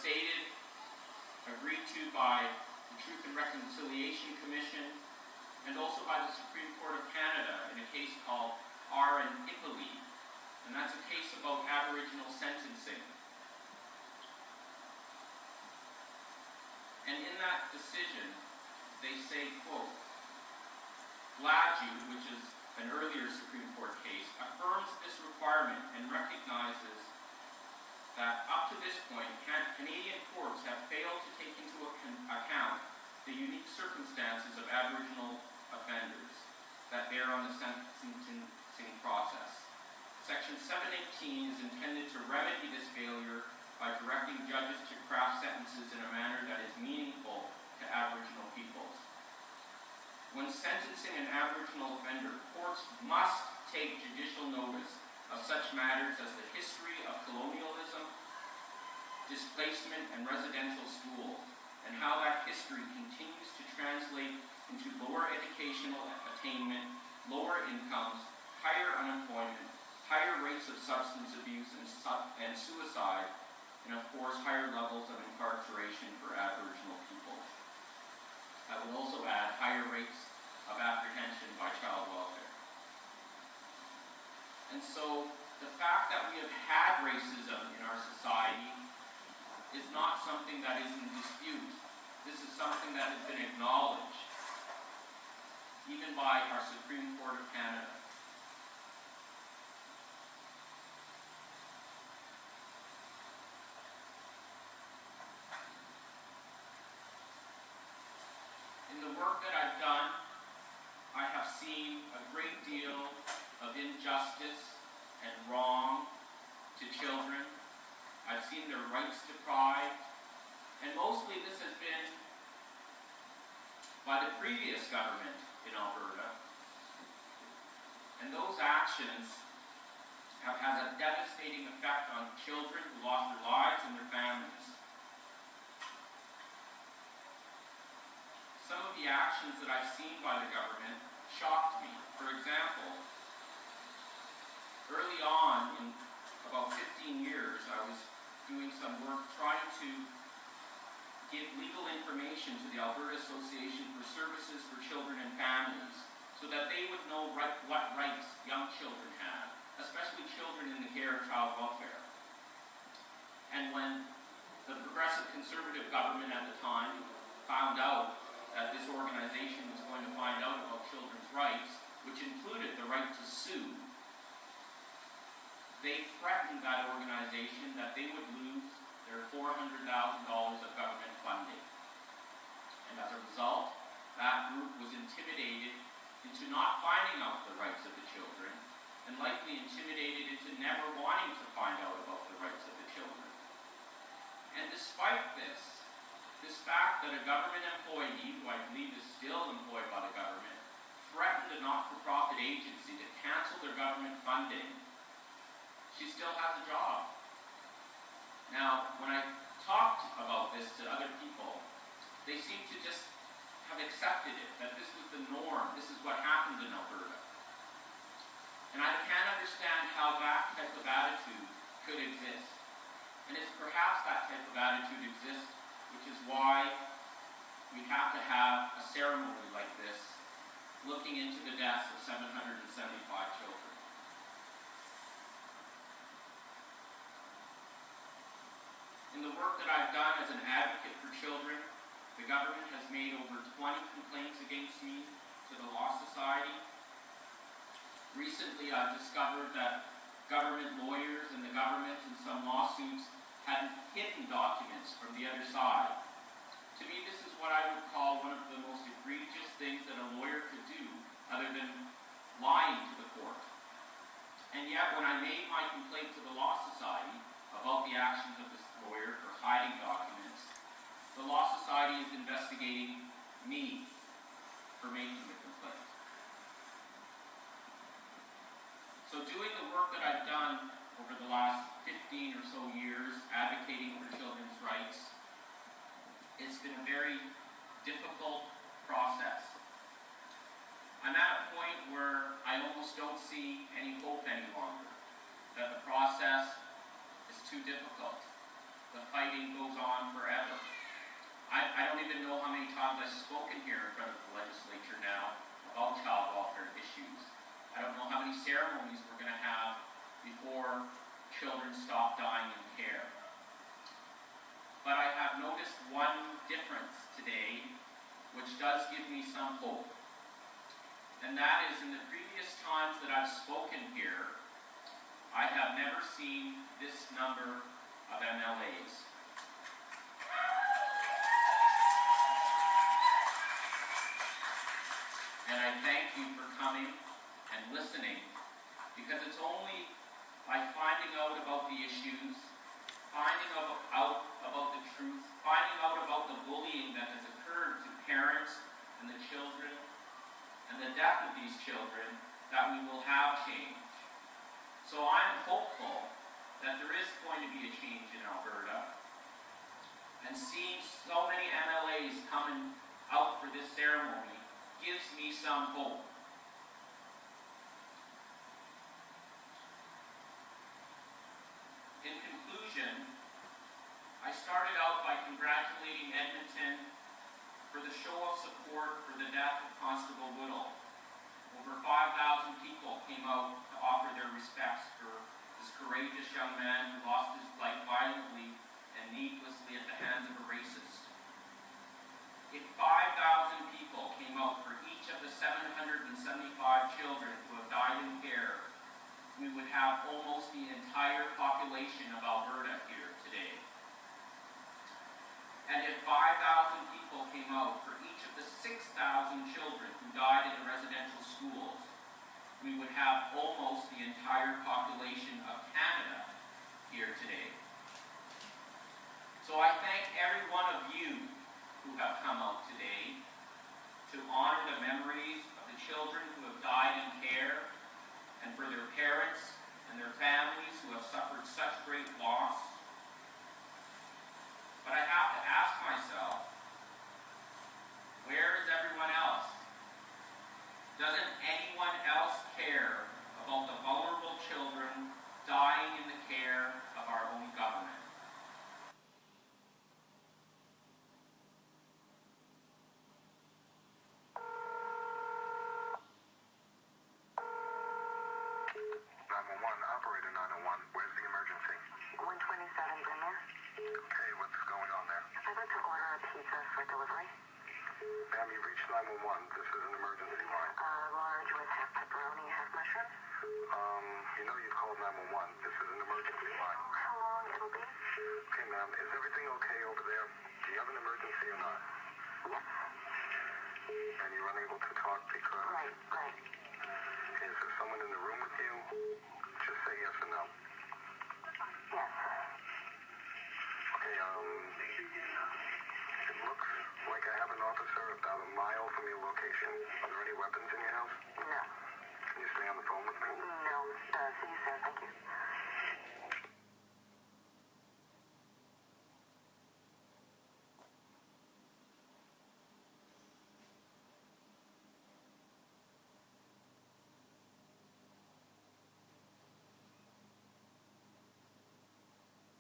stated, agreed to by the Truth and Reconciliation Commission, and also by the Supreme Court of Canada in a case called R. and Italy, and that's a case about Aboriginal sentencing. And in that decision, they say, quote, Legislature, which is an earlier Supreme Court case, affirms this requirement and recognizes that up to this point, Canadian courts have failed to take into account the unique circumstances of Aboriginal offenders that bear on the sentencing process. Section 718 is intended to remedy this failure by directing judges to craft sentences in a manner that is meaningful to Aboriginal peoples. When sentencing an Aboriginal offender, courts must take judicial notice of such matters as the history of colonialism, displacement, and residential schools, and how that history continues to translate into lower educational attainment, lower incomes, higher unemployment, higher rates of substance abuse and suicide, and of course higher levels of incarceration for Aboriginal people. I would also add higher rates of apprehension by child welfare. And so the fact that we have had racism in our society is not something that is in dispute. This is something that has been acknowledged, even by our Supreme Court of Canada. In the work that I've done, I have seen a great deal of injustice and wrong to children. I've seen their rights deprived, and mostly this has been by the previous government in Alberta. And those actions have had a devastating effect on children who lost their lives and their families. Some of the actions that I've seen by the government shocked me. For example, early on, in about 15 years, I was doing some work trying to give legal information to the Alberta Association for Services for Children and Families so that they would know what rights young children have, especially children in the care of child welfare. And when the Progressive Conservative government at the time found out that this organization was going to find out about children's rights, which included the right to sue, they threatened that organization that they would lose their $400,000 of government funding. And as a result, that group was intimidated into not finding out the rights of the children, and likely intimidated into never wanting to find out about the rights of the children. And despite this fact that a government employee, who I believe is still employed by the government, threatened a not-for-profit agency to cancel their government funding, she still has a job. Now, when I talked about this to other people, they seem to just have accepted it, that this was the norm, this is what happened in Alberta. And I can't understand how that type of attitude could exist. And it's perhaps that type of attitude exists, which is why we have to have a ceremony like this, looking into the deaths of 775 children. In the work that I've done as an advocate for children, the government has made over 20 complaints against me to the Law Society. Recently, I've discovered that government lawyers and the government in some lawsuits had hidden documents from the other side. To me, this is what I would call one of the most egregious things that a lawyer could do, other than lying to the court. And yet, when I made my complaint to the Law Society about the actions of this lawyer for hiding documents, the Law Society is investigating me for making the complaint. So doing the work that I've done over the last 15 or so years, advocating for children's rights, it's been a very difficult process. I'm at a point where I almost don't see any hope any longer, that the process is too difficult. the fighting goes on forever. I don't even know how many times I've spoken here in front of the legislature now about child welfare issues. I don't know how many ceremonies we're going to have before children stop dying in care. But I have noticed one difference today, which does give me some hope. And that is, in the previous times that I've spoken here, I have never seen this number of MLAs. And I thank you for coming and listening, because it's only by finding out about the issues, finding out about the truth, finding out about the bullying that has occurred to parents and the children, and the death of these children, that we will have change. So I'm hopeful that there is going to be a change in Alberta. And seeing so many MLAs coming out for this ceremony gives me some hope. In conclusion, I started out by congratulating Edmonton for the show of support for the death of Constable Woodall. Over 5,000 people came out to offer their respects for this courageous young man who lost his life violently and needlessly at the hands of a racist. If 5,000 people came out for each of the 775 children who have died in care, we would have almost the entire population of Alberta here today. And if 5,000 people came out for each of the 6,000 children who died in the residential schools, we would have almost the entire population of Canada here today. So I thank every one of you who have come out today to honor the memories of the children who have died in care, and for their parents and their families who have suffered such great loss. But I have to ask myself, where is everyone else? Doesn't anyone else care about the vulnerable children dying in the care of our own government? Operator 901, where's the emergency? 127 Brinkman. Okay, what's going on there? I'd like to order a pizza for delivery. Ma'am, you reached 911. This is an emergency line. Large with half pepperoni, half mushroom. You know you called 911. This is an emergency line. How long it'll be? Okay, ma'am, is everything okay over there? Do you have an emergency or not? Yes. And you're unable to talk because... Right. Okay, is there someone in the room with you? Just say yes or no. Yes. Okay, it looks like I have an officer about a mile from your location. Are there any weapons in your house? No. Can you stay on the phone with me? No. See you soon. Thank you.